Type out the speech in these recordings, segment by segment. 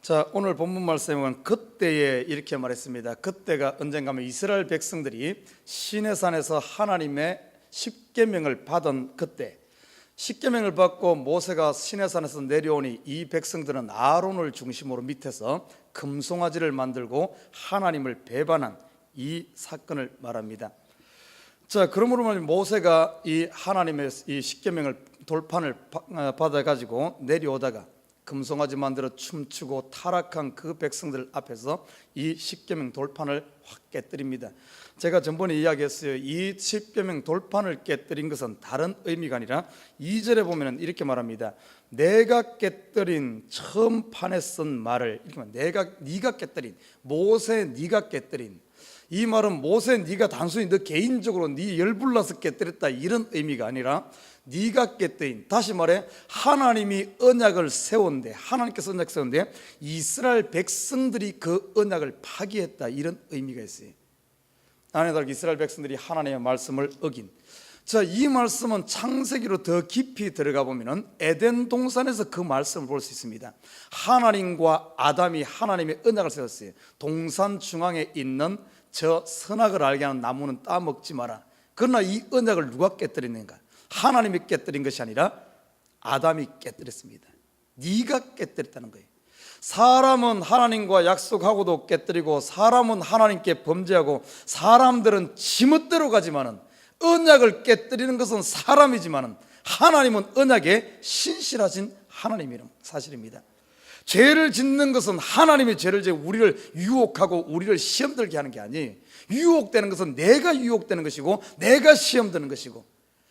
자, 오늘 본문 말씀은 그때에 이렇게 말했습니다. 그때가 언젠가면 이스라엘 백성들이 시내산에서 하나님의 십계명을 받은 그때, 십계명을 받고 모세가 시내산에서 내려오니 이 백성들은 아론을 중심으로 밑에서 금송아지를 만들고 하나님을 배반한 이 사건을 말합니다. 자, 그러므로 모세가 이 하나님의 이 십계명을 돌판을 받아가지고 내려오다가 금송아지 만들어 춤추고 타락한 그 백성들 앞에서 이 십계명 돌판을 확 깨뜨립니다. 제가 전번에 이야기했어요. 이 십계명 돌판을 깨뜨린 것은 다른 의미가 아니라 2절에 보면 이렇게 말합니다. 내가 깨뜨린 처음 판에 쓴 말을 이렇게 말합니다. 네가 깨뜨린, 모세 네가 깨뜨린, 이 말은 모세 네가 단순히 너 개인적으로 네 열불나서 깨뜨렸다 이런 의미가 아니라 네가 깨뜨린, 다시 말해 하나님이 언약을 세운데, 하나님께서 언약 세운데 이스라엘 백성들이 그 언약을 파기했다 이런 의미가 있어요. 아내들 이스라엘 백성들이 하나님의 말씀을 어긴. 자, 이 말씀은 창세기로 더 깊이 들어가 보면은 에덴 동산에서 그 말씀을 볼 수 있습니다. 하나님과 아담이 하나님의 언약을 세웠어요. 동산 중앙에 있는 저 선악을 알게 하는 나무는 따먹지 마라. 그러나 이 언약을 누가 깨뜨렸는가? 하나님이 깨뜨린 것이 아니라 아담이 깨뜨렸습니다. 네가 깨뜨렸다는 거예요. 사람은 하나님과 약속하고도 깨뜨리고 사람은 하나님께 범죄하고 사람들은 지멋대로 가지만은 언약을 깨뜨리는 것은 사람이지만은 하나님은 언약에 신실하신 하나님이라는 사실입니다. 죄를 짓는 것은 하나님이 죄를 지어 우리를 유혹하고 우리를 시험 들게 하는 게 아니에요. 유혹되는 것은 내가 유혹되는 것이고 내가 시험 드는 것이고,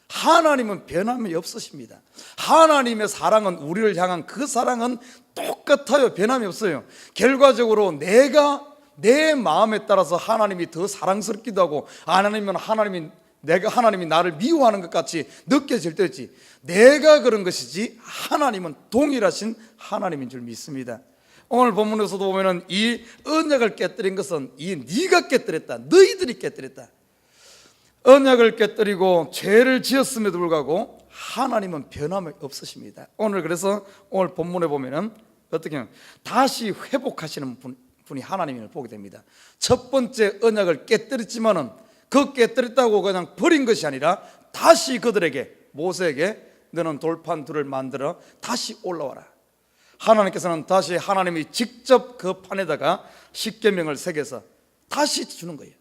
하나님은 변함이 없으십니다. 하나님의 사랑은, 우리를 향한 그 사랑은 똑같아요. 변함이 없어요. 결과적으로 내가 내 마음에 따라서 하나님이 더 사랑스럽기도 하고, 하나님이 나를 미워하는 것 같이 느껴질 때지, 내가 그런 것이지 하나님은 동일하신 하나님인 줄 믿습니다. 오늘 본문에서도 보면은 이 언약을 깨뜨린 것은 네가 깨뜨렸다, 너희들이 깨뜨렸다. 언약을 깨뜨리고 죄를 지었음에도 불구하고 하나님은 변함이 없으십니다. 그래서 오늘 본문에 보면은 어떻게 하면 다시 회복하시는 분이 하나님을 보게 됩니다. 첫 번째 언약을 깨뜨렸지만은 그 깨뜨렸다고 그냥 버린 것이 아니라 다시 그들에게, 모세에게 너는 돌판 둘을 만들어 다시 올라와라. 하나님께서는 다시 하나님이 직접 그 판에다가 십계명을 새겨서 다시 주는 거예요.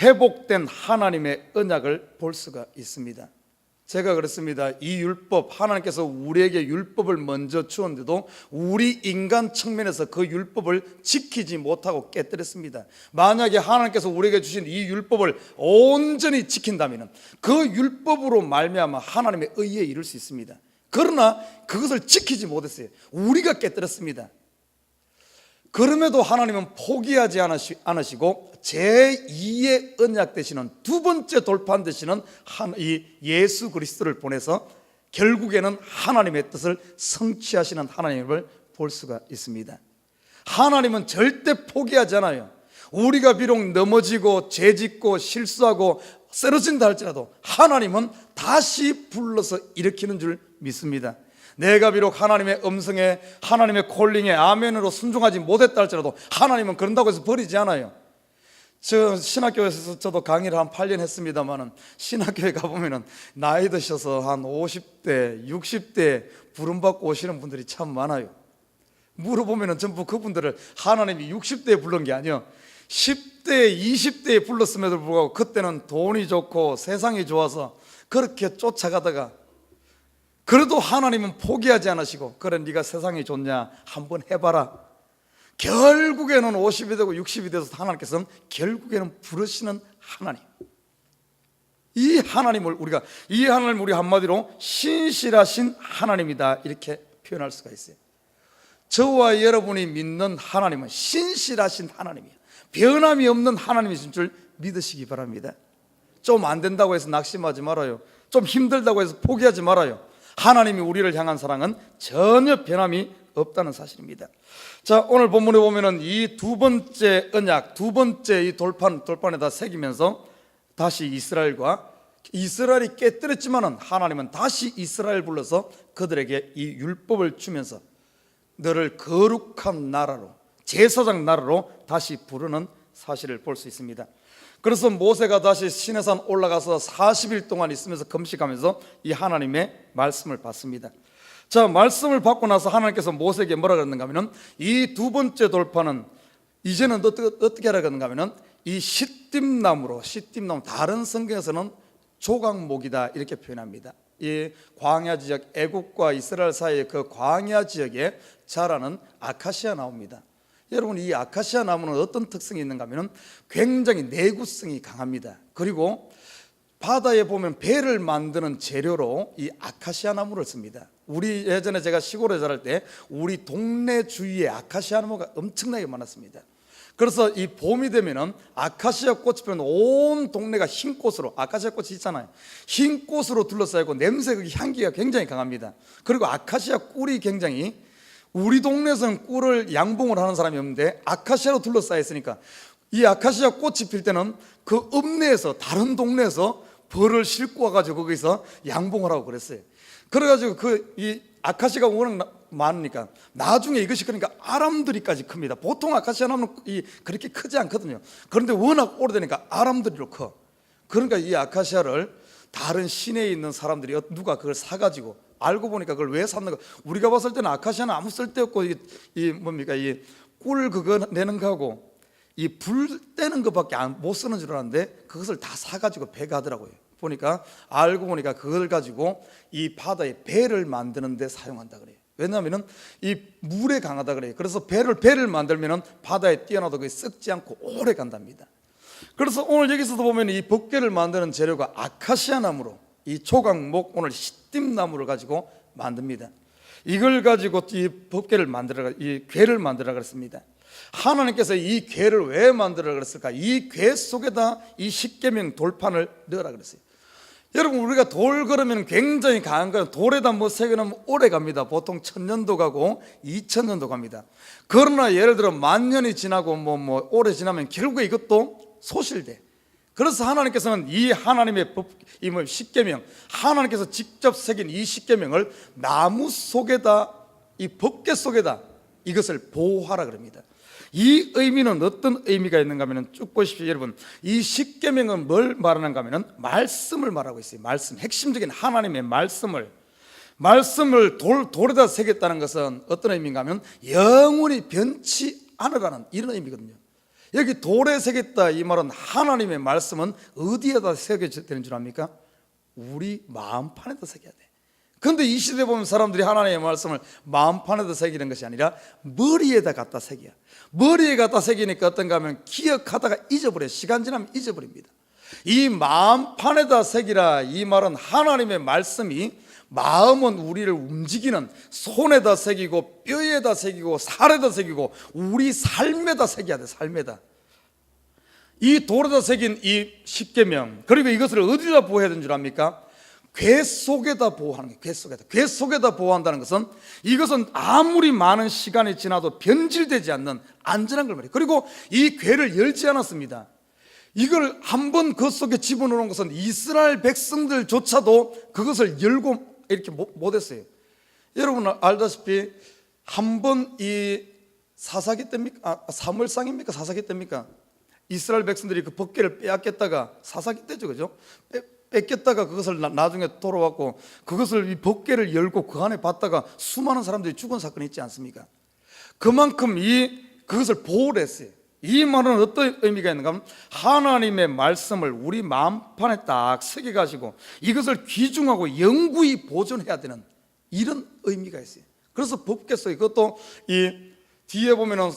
회복된 하나님의 언약을 볼 수가 있습니다. 제가 그렇습니다. 이 율법, 하나님께서 우리에게 율법을 먼저 주었는데도 우리 인간 측면에서 그 율법을 지키지 못하고 깨뜨렸습니다. 만약에 하나님께서 우리에게 주신 이 율법을 온전히 지킨다면 그 율법으로 말미암아 하나님의 의에 이룰 수 있습니다. 그러나 그것을 지키지 못했어요. 우리가 깨뜨렸습니다. 그럼에도 하나님은 포기하지 않으시고 제2의 언약 되시는, 두 번째 돌판 되시는 이 예수 그리스도를 보내서 결국에는 하나님의 뜻을 성취하시는 하나님을 볼 수가 있습니다. 하나님은 절대 포기하지 않아요. 우리가 비록 넘어지고 죄짓고 실수하고 쓰러진다 할지라도 하나님은 다시 불러서 일으키는 줄 믿습니다. 내가 비록 하나님의 음성에, 하나님의 콜링에 아멘으로 순종하지 못했다 할지라도 하나님은 그런다고 해서 버리지 않아요. 저 신학교에서 저도 강의를 한 8년 했습니다만은, 신학교에 가보면은 나이 드셔서 한 50대, 60대 부름받고 오시는 분들이 참 많아요. 물어보면은 전부 그분들을 하나님이 60대에 부른 게 아니에요. 10대, 20대에 불렀음에도 불구하고 그때는 돈이 좋고 세상이 좋아서 그렇게 쫓아가다가, 그래도 하나님은 포기하지 않으시고, 그래 네가 세상이 좋냐 한번 해봐라. 결국에는 50이 되고 60이 돼서 하나님께서는 결국에는 부르시는 하나님, 이 하나님을 우리 한마디로 신실하신 하나님이다 이렇게 표현할 수가 있어요. 저와 여러분이 믿는 하나님은 신실하신 하나님이에요. 변함이 없는 하나님이신 줄 믿으시기 바랍니다. 좀 안 된다고 해서 낙심하지 말아요. 좀 힘들다고 해서 포기하지 말아요. 하나님이 우리를 향한 사랑은 전혀 변함이 없다는 사실입니다. 자, 오늘 본문에 보면은 이 두 번째 언약, 두 번째 이 돌판에다 새기면서 다시 이스라엘이 깨뜨렸지만은 하나님은 다시 이스라엘 불러서 그들에게 이 율법을 주면서 너를 거룩한 나라로, 제사장 나라로 다시 부르는 사실을 볼 수 있습니다. 그래서 모세가 다시 시내산 올라가서 40일 동안 있으면서 금식하면서 이 하나님의 말씀을 받습니다. 자, 말씀을 받고 나서 하나님께서 모세에게 뭐라 그랬는가 하면, 이 두 번째 돌파는 이제는 어떻게 하라 그랬는가 하면, 이 시띠나무로, 시띠나무, 다른 성경에서는 조각목이다 이렇게 표현합니다. 이 광야 지역, 애국과 이스라엘 사이의 그 광야 지역에 자라는 아카시아 나무입니다. 여러분, 이 아카시아 나무는 어떤 특성이 있는가 하면 굉장히 내구성이 강합니다. 그리고 바다에 보면 배를 만드는 재료로 이 아카시아 나무를 씁니다. 우리 예전에 제가 시골에 자랄 때 우리 동네 주위에 아카시아 나무가 엄청나게 많았습니다. 그래서 이 봄이 되면은 아카시아 꽃이 피면 온 동네가 흰 꽃으로, 아카시아 꽃이 있잖아요, 흰 꽃으로 둘러싸이고 냄새가, 향기가 굉장히 강합니다. 그리고 아카시아 꿀이 굉장히, 우리 동네에서는 꿀을 양봉을 하는 사람이 없는데 아카시아로 둘러싸여 있으니까 이 아카시아 꽃이 필 때는 그 읍내에서, 다른 동네에서 벌을 싣고 와가지고 거기서 양봉을 하고 그랬어요. 그래가지고 이 아카시아가 워낙 많으니까 나중에 이것이, 그러니까 아람들이까지 큽니다. 보통 아카시아 나무는 그렇게 크지 않거든요. 그런데 워낙 오래되니까 아람들이로 커. 그러니까 이 아카시아를 다른 시내에 있는 사람들이 누가 그걸 사가지고, 알고 보니까 그걸 왜 샀는가, 우리가 봤을 때는 아카시아는 아무 쓸데없고 이 꿀 그거 내는 거하고 이 불 떼는 것밖에 못 쓰는 줄 알았는데 그것을 다 사가지고 배 가더라고요. 보니까, 알고 보니까 그걸 가지고 이 바다에 배를 만드는 데 사용한다 그래요. 왜냐하면 이 물에 강하다 그래요. 그래서 배를 만들면 바다에 뛰어나도 그게 썩지 않고 오래 간답니다. 그래서 오늘 여기서도 보면 이 법궤를 만드는 재료가 아카시아 나무로, 이 조각목, 오늘 시띠나무를 가지고 만듭니다. 이걸 가지고 이 법궤를 만들어, 이 궤를 만들어 그랬습니다. 하나님께서 이 궤를 왜 만들어 그랬을까? 이 궤 속에다 이 십계명 돌판을 넣으라 그랬어요. 여러분, 우리가 돌 걸으면 굉장히 강한 거예요. 돌에다 뭐 새겨놓으면 오래 갑니다. 보통 1000년도 가고 2000년도 갑니다. 그러나 예를 들어 10,000년이 지나고 뭐 오래 지나면 결국에 이것도 소실돼. 그래서 하나님께서는 이 하나님의 법, 이 십계명, 하나님께서 직접 새긴 이 십계명을 나무 속에다, 이 법궤 속에다 이것을 보호하라 그럽니다. 이 의미는 어떤 의미가 있는가 하면 쭉 보십시오. 여러분, 이 십계명은 뭘 말하는가 하면 말씀을 말하고 있어요. 말씀, 핵심적인 하나님의 말씀을 돌에다 새겼다는 것은 어떤 의미인가 하면 영원히 변치 않으라는 이런 의미거든요. 여기 돌에 새겼다 이 말은, 하나님의 말씀은 어디에다 새겨야 되는 줄 압니까? 우리 마음판에다 새겨야 돼. 그런데 이 시대에 보면 사람들이 하나님의 말씀을 마음판에다 새기는 것이 아니라 머리에다 갖다 새겨. 머리에 갖다 새기니까 어떤가 하면 기억하다가 잊어버려요. 시간 지나면 잊어버립니다. 이 마음판에다 새기라 이 말은, 하나님의 말씀이, 마음은 우리를 움직이는, 손에다 새기고 뼈에다 새기고 살에다 새기고 우리 삶에다 새겨야 돼. 삶에다. 이 돌에다 새긴 이 십계명, 그리고 이것을 어디다 보호해야 되는 줄 압니까? 궤 속에다 보호하는 거예요. 궤 속에다 보호한다는 것은, 이것은 아무리 많은 시간이 지나도 변질되지 않는 안전한 걸 말이에요. 그리고 이 궤를 열지 않았습니다. 이걸 한번 그 속에 집어넣은 것은 이스라엘 백성들조차도 그것을 열고 이렇게 못했어요. 여러분 알다시피 한번 이 사사기 때입니까? 사무엘상입니까? 사사기 때입니까? 이스라엘 백성들이 그 법궤를 빼앗겼다가, 사사기 때죠, 그죠? 뺏겼다가 그것을 나중에 돌아왔고 그것을, 이 법궤를 열고 그 안에 봤다가 수많은 사람들이 죽은 사건이 있지 않습니까? 그만큼 그것을 보호를 했어요. 이 말은 어떤 의미가 있는가 하면, 하나님의 말씀을 우리 마음판에 딱 새겨가지고 이것을 귀중하고 영구히 보존해야 되는 이런 의미가 있어요. 그래서 법궤 속에, 그것도 이 뒤에 보면은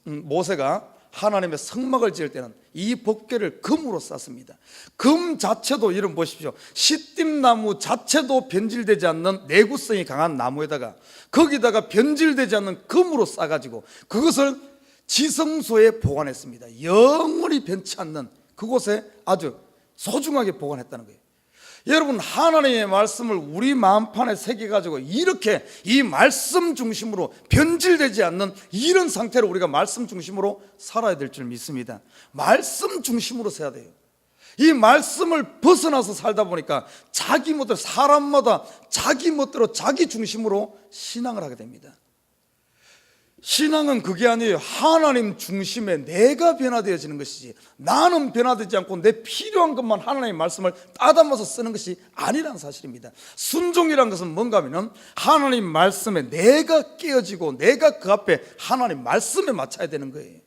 모세가 하나님의 성막을 지을 때는 이 법궤를 금으로 쌌습니다. 금 자체도, 여러분 보십시오, 시띠나무 자체도 변질되지 않는 내구성이 강한 나무에다가 거기다가 변질되지 않는 금으로 싸가지고 그것을 지성소에 보관했습니다. 영원히 변치 않는 그곳에 아주 소중하게 보관했다는 거예요. 여러분, 하나님의 말씀을 우리 마음판에 새겨가지고 이렇게 이 말씀 중심으로 변질되지 않는 이런 상태로 우리가 말씀 중심으로 살아야 될 줄 믿습니다. 말씀 중심으로 서야 돼요. 이 말씀을 벗어나서 살다 보니까 자기 멋대로, 사람마다 자기 멋대로 자기 중심으로 신앙을 하게 됩니다. 신앙은 그게 아니에요. 하나님 중심에 내가 변화되어지는 것이지, 나는 변화되지 않고 내 필요한 것만 하나님의 말씀을 따담아서 쓰는 것이 아니라는 사실입니다. 순종이라는 것은 뭔가 하면 하나님 말씀에 내가 깨어지고 내가 그 앞에 하나님 말씀에 맞춰야 되는 거예요.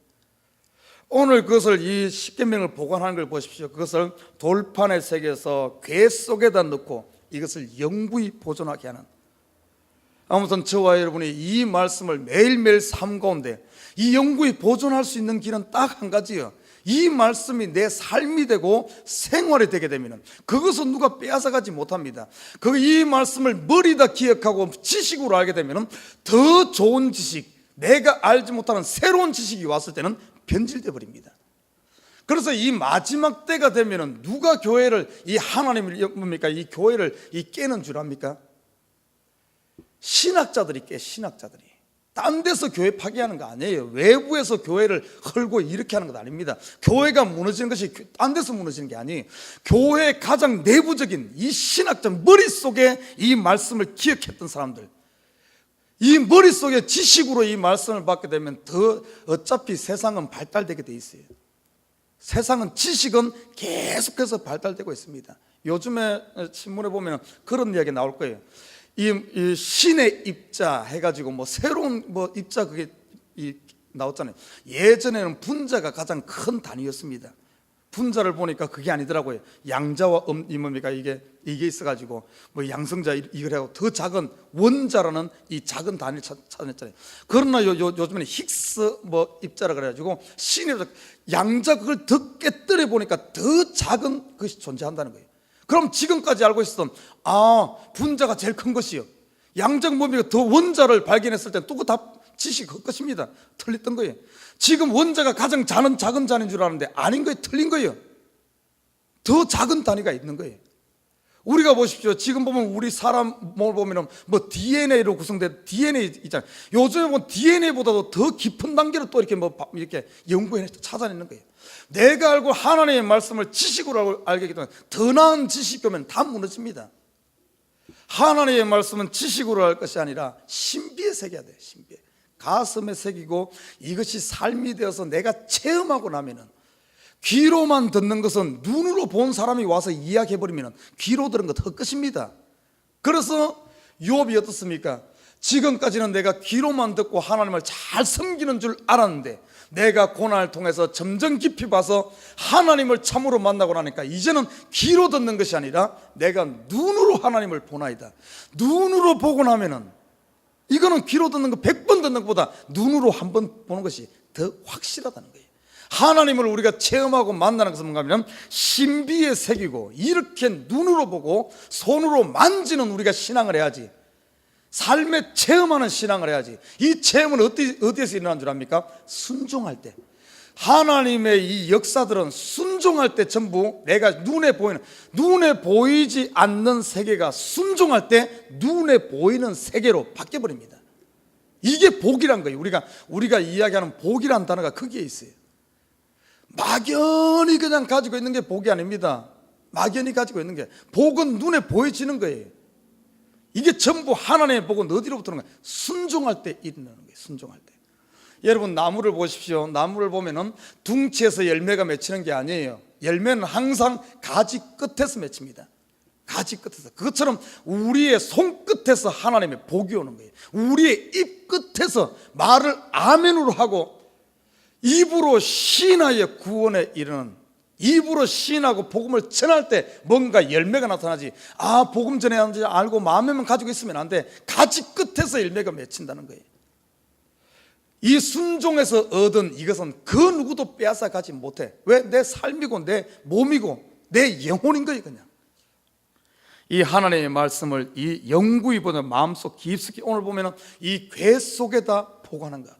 오늘 그것을 이 십계명을 보관하는 걸 보십시오. 그것을 돌판에 새겨서 궤 속에다 넣고 이것을 영구히 보존하게 하는, 아무튼 저와 여러분이 이 말씀을 매일매일 삶 가운데 이 영구히 보존할 수 있는 길은 딱 한 가지예요. 이 말씀이 내 삶이 되고 생활이 되게 되면 그것은 누가 빼앗아가지 못합니다. 이 말씀을 머리다 기억하고 지식으로 알게 되면 더 좋은 지식, 내가 알지 못하는 새로운 지식이 왔을 때는 변질돼 버립니다. 그래서 이 마지막 때가 되면 누가 교회를, 이 하나님을 뭡니까, 이 교회를 깨는 줄 압니까? 신학자들이 깨. 신학자들이 딴 데서 교회 파괴하는 거 아니에요. 외부에서 교회를 헐고 이렇게 하는 것 아닙니다. 교회가 무너지는 것이 딴 데서 무너지는 게 아니에요. 교회의 가장 내부적인 이 신학자 머릿속에 이 말씀을 기억했던 사람들, 이 머릿속에 지식으로 이 말씀을 받게 되면 더 어차피 세상은 발달되게 돼 있어요. 세상은, 지식은 계속해서 발달되고 있습니다. 요즘에 신문에 보면 그런 이야기 나올 거예요. 이 신의 입자 해가지고 뭐 새로운 뭐 입자 그게 나왔잖아요. 예전에는 분자가 가장 큰 단위였습니다. 분자를 보니까 그게 아니더라고요. 양자와 뭡니까, 이게 있어가지고 뭐 양성자 이걸 하고 더 작은 원자라는 이 작은 단위를 찾아냈잖아요. 그러나 요즘에는 힉스 뭐 입자라 그래가지고 신의 양자, 그걸 더 깨뜨려 보니까 더 작은 것이 존재한다는 거예요. 그럼 지금까지 알고 있었던 분자가 제일 큰 것이요, 양적 뭡니까, 더 원자를 발견했을 때 또 그 다 지식이 그 것입니다. 틀렸던 거예요. 지금 원자가 가장 작은 단위인 줄 아는데 아닌 거예요. 틀린 거예요. 더 작은 단위가 있는 거예요. 우리가 보십시오. 지금 보면 우리 사람 몸을 보면 뭐 DNA로 구성된 DNA 있잖아요. 요즘에 보면 DNA보다도 더 깊은 단계로 또 이렇게 연구해서 찾아내는 거예요. 내가 알고 하나님의 말씀을 지식으로 알게 되면 더 나은 지식 교면 다 무너집니다. 하나님의 말씀은 지식으로 할 것이 아니라 신비에 새겨야 돼요. 신비에, 가슴에 새기고 이것이 삶이 되어서 내가 체험하고 나면은, 귀로만 듣는 것은 눈으로 본 사람이 와서 이야기해버리면 귀로 들은 것 헛것입니다. 그래서 욥이 어떻습니까? 지금까지는 내가 귀로만 듣고 하나님을 잘 섬기는 줄 알았는데 내가 고난을 통해서 점점 깊이 봐서 하나님을 참으로 만나고 나니까 이제는 귀로 듣는 것이 아니라 내가 눈으로 하나님을 보나이다. 눈으로 보고 나면은, 이거는 귀로 듣는 거 100번 듣는 것보다 눈으로 한 번 보는 것이 더 확실하다는 거예요. 하나님을 우리가 체험하고 만나는 것은 뭔가 하면 신비에 새기고 이렇게 눈으로 보고 손으로 만지는 우리가 신앙을 해야지, 삶에 체험하는 신앙을 해야지. 이 체험은 어디에서 일어나는 줄 압니까? 순종할 때. 하나님의 이 역사들은 순종할 때 전부 내가 눈에 보이지 않는 세계가 순종할 때 눈에 보이는 세계로 바뀌어버립니다. 이게 복이란 거예요. 우리가 이야기하는 복이란 단어가 거기에 있어요. 막연히 그냥 가지고 있는 게 복이 아닙니다. 막연히 가지고 있는 게, 복은 눈에 보여지는 거예요. 이게 전부 하나님의 복은 어디로부터 오는 거예요? 순종할 때 일어나는 거예요. 순종할 때. 여러분, 나무를 보십시오. 나무를 보면은 둥치에서 열매가 맺히는 게 아니에요. 열매는 항상 가지 끝에서 맺힙니다. 가지 끝에서. 그것처럼 우리의 손끝에서 하나님의 복이 오는 거예요. 우리의 입 끝에서 말을 아멘으로 하고 입으로 시인하여 구원에 이르는, 입으로 시인하고 복음을 전할 때 뭔가 열매가 나타나지. 복음 전해야 하는지 알고 마음에만 가지고 있으면 안 돼. 가지 끝에서 열매가 맺힌다는 거예요. 이 순종에서 얻은 이것은 그 누구도 빼앗아 가지 못해. 왜? 내 삶이고 내 몸이고 내 영혼인 거예요. 그냥 이 하나님의 말씀을 이 영구히 보는 마음속 깊숙이, 오늘 보면은 이 궤 속에다 보관한 것,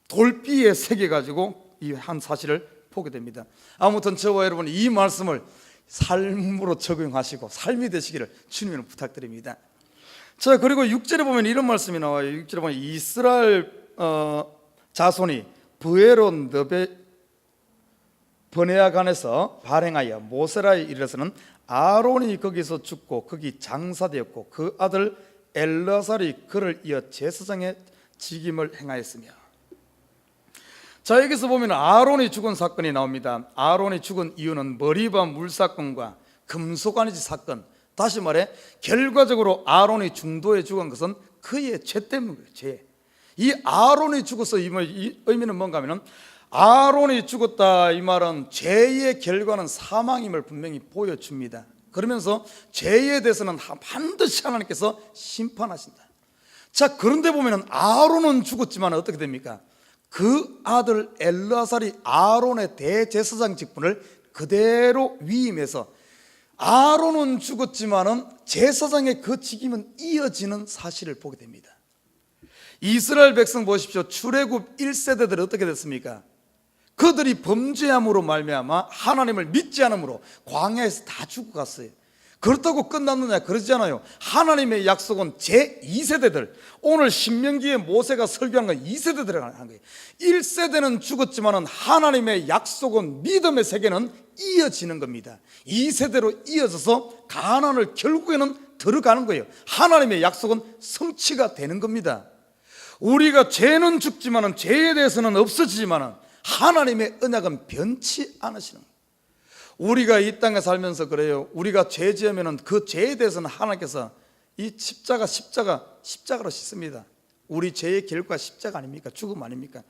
돌비에 새겨가지고 이 한 사실을 보게 됩니다. 아무튼 저와 여러분 이 말씀을 삶으로 적용하시고 삶이 되시기를 주님을 부탁드립니다. 자, 그리고 6절에 보면 이런 말씀이 나와요. 6절에 보면 이스라엘 자손이 브에로 버네아간에서 발행하여 모세라에 이르러서는 아론이 거기서 죽고 거기 장사되었고 그 아들 엘르아살이 그를 이어 제사장에 직임을 행하였으며. 자, 여기서 보면 아론이 죽은 사건이 나옵니다. 아론이 죽은 이유는 머리바 물 사건과 금속안지 사건, 다시 말해 결과적으로 아론이 중도에 죽은 것은 그의 죄 때문이에요. 죄. 이 아론이 죽어서 이 의미는 뭔가 하면, 아론이 죽었다 이 말은 죄의 결과는 사망임을 분명히 보여줍니다. 그러면서 죄에 대해서는 반드시 하나님께서 심판하신다. 자, 그런데 보면 아론은 죽었지만 어떻게 됩니까? 그 아들 엘르아살이 아론의 대제사장 직분을 그대로 위임해서, 아론은 죽었지만은 제사장의 그 직임은 이어지는 사실을 보게 됩니다. 이스라엘 백성 보십시오. 출애굽 1세대들이 어떻게 됐습니까? 그들이 범죄함으로 말미암아 하나님을 믿지 않으므로 광야에서 다 죽어갔어요. 그렇다고 끝났느냐? 그러지 않아요. 하나님의 약속은 제2세대들, 오늘 신명기에 모세가 설교한 건 2세대들에 한 거예요. 1세대는 죽었지만 하나님의 약속은, 믿음의 세계는 이어지는 겁니다. 2세대로 이어져서 가나안을 결국에는 들어가는 거예요. 하나님의 약속은 성취가 되는 겁니다. 우리가 죄는 죽지만 죄에 대해서는 없어지지만 하나님의 언약은 변치 않으시는 거예요. 우리가 이 땅에 살면서 그래요. 우리가 죄 지으면 그 죄에 대해서는 하나님께서 이 십자가로 씻습니다. 우리 죄의 결과 십자가 아닙니까? 죽음 아닙니까?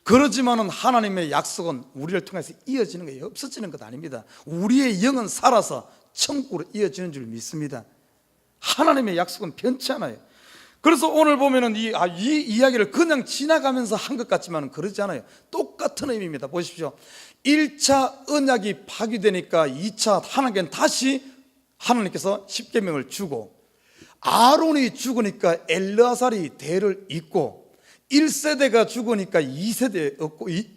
그러지만은 하나님의 약속은 우리를 통해서 이어지는 거예요. 없어지는 것 아닙니다. 우리의 영은 살아서 천국으로 이어지는 줄 믿습니다. 하나님의 약속은 변치 않아요. 그래서 오늘 보면은 이 이야기를 그냥 지나가면서 한 것 같지만 그러지 않아요. 똑같은 의미입니다. 보십시오. 1차 언약이 파기되니까 2차 하나님께서 십계명을 주고, 아론이 죽으니까 엘르아살이 대를 잇고, 1세대가 죽으니까 2세대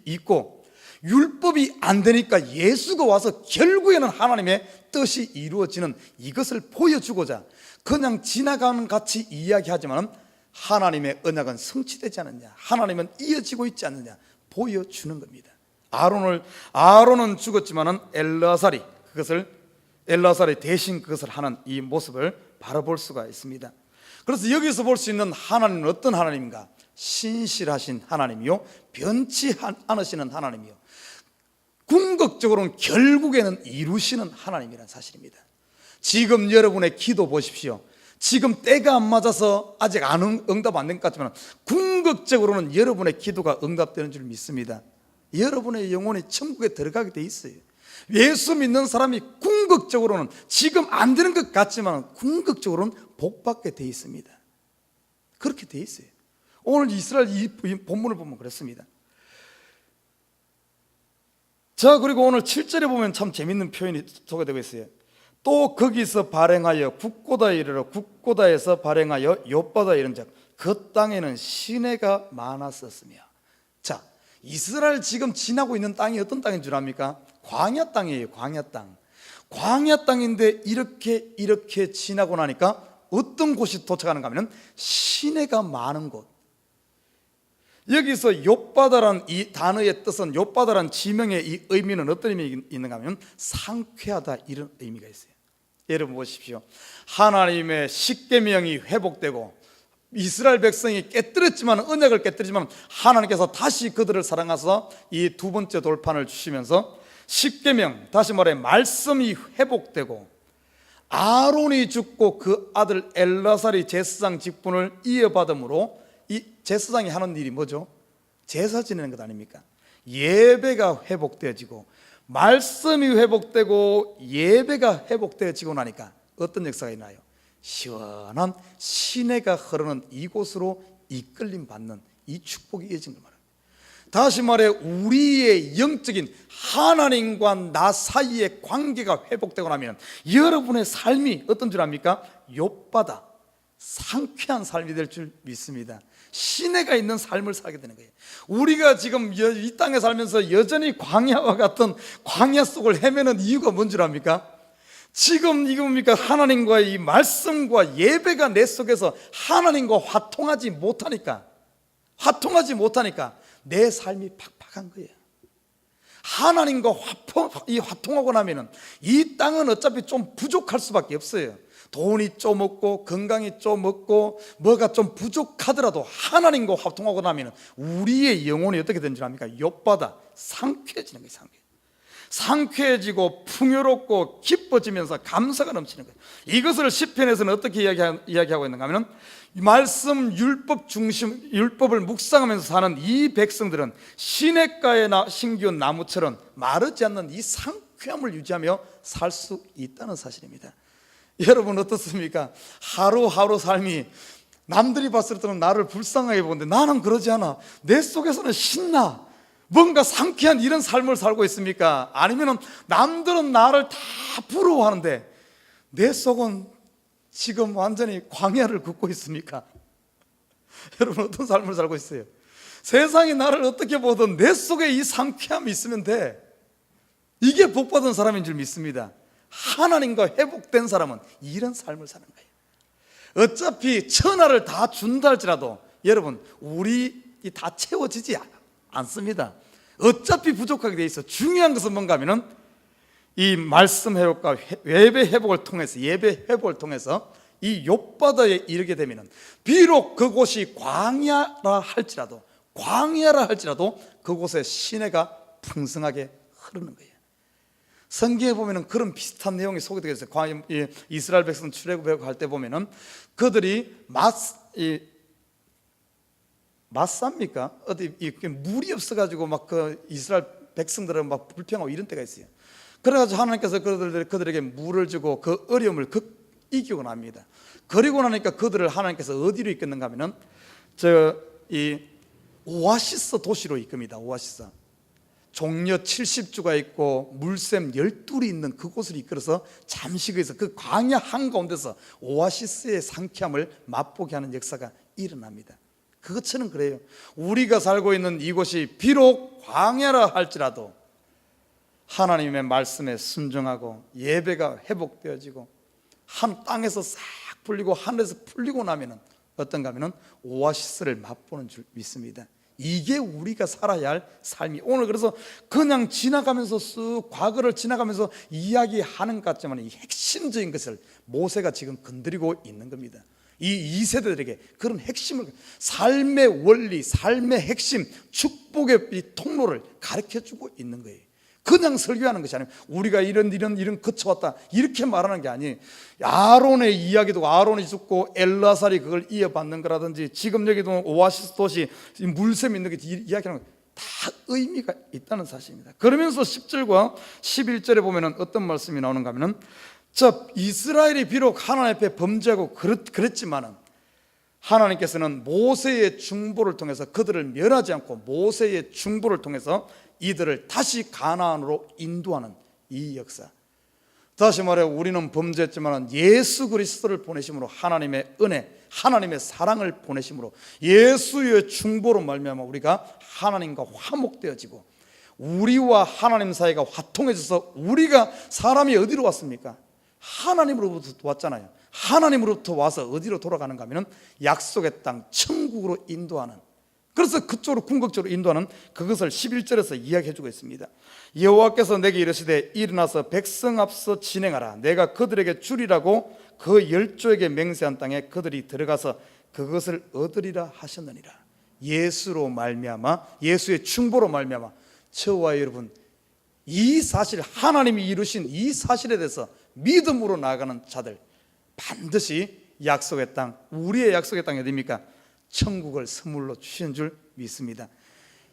있고, 율법이 안 되니까 예수가 와서 결국에는 하나님의 뜻이 이루어지는, 이것을 보여주고자 그냥 지나가는 같이 이야기하지만 하나님의 언약은 성취되지 않느냐, 하나님은 이어지고 있지 않느냐 보여주는 겁니다. 아론은 죽었지만은 엘르아살이 대신 그것을 하는 이 모습을 바라볼 수가 있습니다. 그래서 여기서 볼 수 있는 하나님은 어떤 하나님인가? 신실하신 하나님이요, 변치 않으시는 하나님이요, 궁극적으로는 결국에는 이루시는 하나님이라는 사실입니다. 지금 여러분의 기도 보십시오. 지금 때가 안 맞아서 아직 응답 안 된 것 같지만 궁극적으로는 여러분의 기도가 응답되는 줄 믿습니다. 여러분의 영혼이 천국에 들어가게 돼 있어요. 예수 믿는 사람이 궁극적으로는 지금 안 되는 것 같지만 궁극적으로는 복받게 돼 있습니다. 그렇게 돼 있어요. 오늘 이스라엘 이 본문을 보면 그렇습니다. 자, 그리고 오늘 7절에 보면 참 재밌는 표현이 소개되고 있어요. 또 거기서 발행하여 굽고다에 이르러 굽고다에서 발행하여 욥바다에 이른즉 그 땅에는 시내가 많았었으며. 자, 이스라엘 지금 지나고 있는 땅이 어떤 땅인 줄 압니까? 광야 땅이에요. 광야 땅. 광야 땅인데 이렇게 지나고 나니까 어떤 곳이 도착하는가 하면 시내가 많은 곳. 여기서 욥바다란 이 단어의 뜻은, 욥바다란 지명의 이 의미는 어떤 의미가 있는가 하면 상쾌하다, 이런 의미가 있어요. 여러분 보십시오. 하나님의 십계명이 회복되고 이스라엘 백성이 깨뜨렸지만, 언약을 깨뜨리지만 하나님께서 다시 그들을 사랑하셔서 이 두 번째 돌판을 주시면서 십계명, 다시 말해 말씀이 회복되고, 아론이 죽고 그 아들 엘르아살이 제사장 직분을 이어받음으로 이 제사장이 하는 일이 뭐죠? 제사 지내는 것 아닙니까? 예배가 회복되어지고, 말씀이 회복되고 예배가 회복되어지고 나니까 어떤 역사가 있나요? 시원한 시내가 흐르는 이곳으로 이끌림 받는 이 축복이 이어진 걸 말합니다. 다시 말해 우리의 영적인 하나님과 나 사이의 관계가 회복되고 나면 여러분의 삶이 어떤 줄 압니까? 욥바다, 상쾌한 삶이 될 줄 믿습니다. 시내가 있는 삶을 살게 되는 거예요. 우리가 지금 이 땅에 살면서 여전히 광야와 같은 광야 속을 헤매는 이유가 뭔 줄 압니까? 지금 이거 뭡니까? 하나님과의 이 말씀과 예배가 내 속에서 하나님과 화통하지 못하니까 내 삶이 팍팍한 거예요. 하나님과 화통하고 나면은 이 땅은 어차피 좀 부족할 수밖에 없어요. 돈이 좀 없고 건강이 좀 없고 뭐가 좀 부족하더라도 하나님과 화통하고 나면 우리의 영혼이 어떻게 되는 줄 압니까? 욥보다 상쾌해지는 거예요. 상쾌해지고 풍요롭고 기뻐지면서 감사가 넘치는 거예요. 이것을 시편에서는 어떻게 이야기하고 있는가 하면, 말씀 율법 중심, 율법을 묵상하면서 사는 이 백성들은 시냇가에 심기운 나무처럼 마르지 않는 이 상쾌함을 유지하며 살 수 있다는 사실입니다. 여러분 어떻습니까? 하루하루 삶이 남들이 봤을 때는 나를 불쌍하게 보는데 나는 그러지 않아. 내 속에서는 신나. 뭔가 상쾌한 이런 삶을 살고 있습니까? 아니면 남들은 나를 다 부러워하는데 내 속은 지금 완전히 광야를 걷고 있습니까? 여러분 어떤 삶을 살고 있어요? 세상이 나를 어떻게 보든 내 속에 이 상쾌함이 있으면 돼. 이게 복받은 사람인 줄 믿습니다. 하나님과 회복된 사람은 이런 삶을 사는 거예요. 어차피 천하를 다 준다 할지라도 여러분 우리 다 채워지지 않습니다. 어차피 부족하게 돼 있어. 중요한 것은 뭔가 하면은 이 말씀 회복과 예배 회복을 통해서 이 욥바다에 이르게 되면은 비록 그곳이 광야라 할지라도 그곳에 시내가 풍성하게 흐르는 거예요. 성경에 보면은 그런 비슷한 내용이 소개되어 있어요. 이스라엘 백성 출애굽할 때 보면은 그들이 맞삽니까? 어디 물이 없어가지고 막 그 이스라엘 백성들은 막 불평하고 이런 때가 있어요. 그래가지고 하나님께서 그들에게 물을 주고 그 어려움을 이기고 납니다. 그리고 나니까 그들을 하나님께서 어디로 이끄는가 하면은 이 오아시스 도시로 이끕니다. 오아시스. 종려 70주가 있고 물샘 12이 있는 그곳을 이끌어서 잠시 그 광야 한가운데서 오아시스의 상쾌함을 맛보게 하는 역사가 일어납니다. 그것처럼 그래요. 우리가 살고 있는 이곳이 비록 광야라 할지라도 하나님의 말씀에 순종하고 예배가 회복되어지고 한 땅에서 싹 풀리고 하늘에서 풀리고 나면은 어떤가 하면은 오아시스를 맛보는 줄 믿습니다. 이게 우리가 살아야 할 삶이. 오늘 그래서 그냥 지나가면서 쓱 과거를 지나가면서 이야기하는 것 같지만 이 핵심적인 것을 모세가 지금 건드리고 있는 겁니다. 이 2세대들에게 그런 핵심을, 삶의 원리, 삶의 핵심, 축복의 이 통로를 가르쳐주고 있는 거예요. 그냥 설교하는 것이 아니고 우리가 이런 거쳐왔다 이렇게 말하는 게 아니에요. 아론의 이야기도 아론이 죽고 엘라살이 그걸 이어받는 거라든지 지금 여기도 오아시스 도시 물샘 있는 게 이야기하는 거 다 의미가 있다는 사실입니다. 그러면서 10절과 11절에 보면 어떤 말씀이 나오는가 하면, 이스라엘이 비록 하나님 앞에 범죄하고 그랬지만은 하나님께서는 모세의 중보를 통해서 그들을 멸하지 않고 모세의 중보를 통해서 이들을 다시 가나안으로 인도하는 이 역사. 다시 말해 우리는 범죄했지만 예수 그리스도를 보내심으로 하나님의 은혜, 하나님의 사랑을 보내심으로 예수의 중보로 말미암아 우리가 하나님과 화목되어지고 우리와 하나님 사이가 화통해져서 우리가 사람이 어디로 왔습니까? 하나님으로부터 왔잖아요. 하나님으로부터 와서 어디로 돌아가는가 하면 약속의 땅 천국으로 인도하는, 그래서 그쪽으로 궁극적으로 인도하는 그것을 11절에서 이야기해주고 있습니다. 여호와께서 내게 이르시되 일어나서 백성 앞서 진행하라. 내가 그들에게 주리라고 그 열조에게 맹세한 땅에 그들이 들어가서 그것을 얻으리라 하셨느니라. 예수로 말미암아, 예수의 충보로 말미암아 저와 여러분 이 사실, 하나님이 이루신 이 사실에 대해서 믿음으로 나아가는 자들 반드시 약속의 땅, 우리의 약속의 땅이 어디입니까? 천국을 선물로 주신 줄 믿습니다.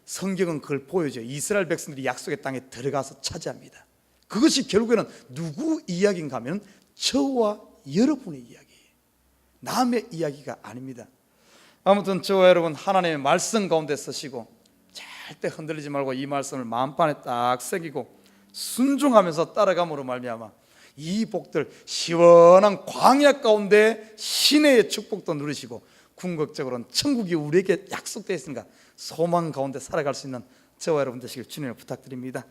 성경은 그걸 보여줘요. 이스라엘 백성들이 약속의 땅에 들어가서 차지합니다. 그것이 결국에는 누구 이야기인가 하면 저와 여러분의 이야기예요. 남의 이야기가 아닙니다. 아무튼 저와 여러분 하나님의 말씀 가운데 서시고 절대 흔들리지 말고 이 말씀을 마음판에 딱 새기고 순종하면서 따라감으로 말미암아 이 복들, 시원한 광야 가운데 시내의 축복도 누리시고 궁극적으로는 천국이 우리에게 약속되어 있으니까 소망 가운데 살아갈 수 있는 저와 여러분 되시길 주님을 부탁드립니다.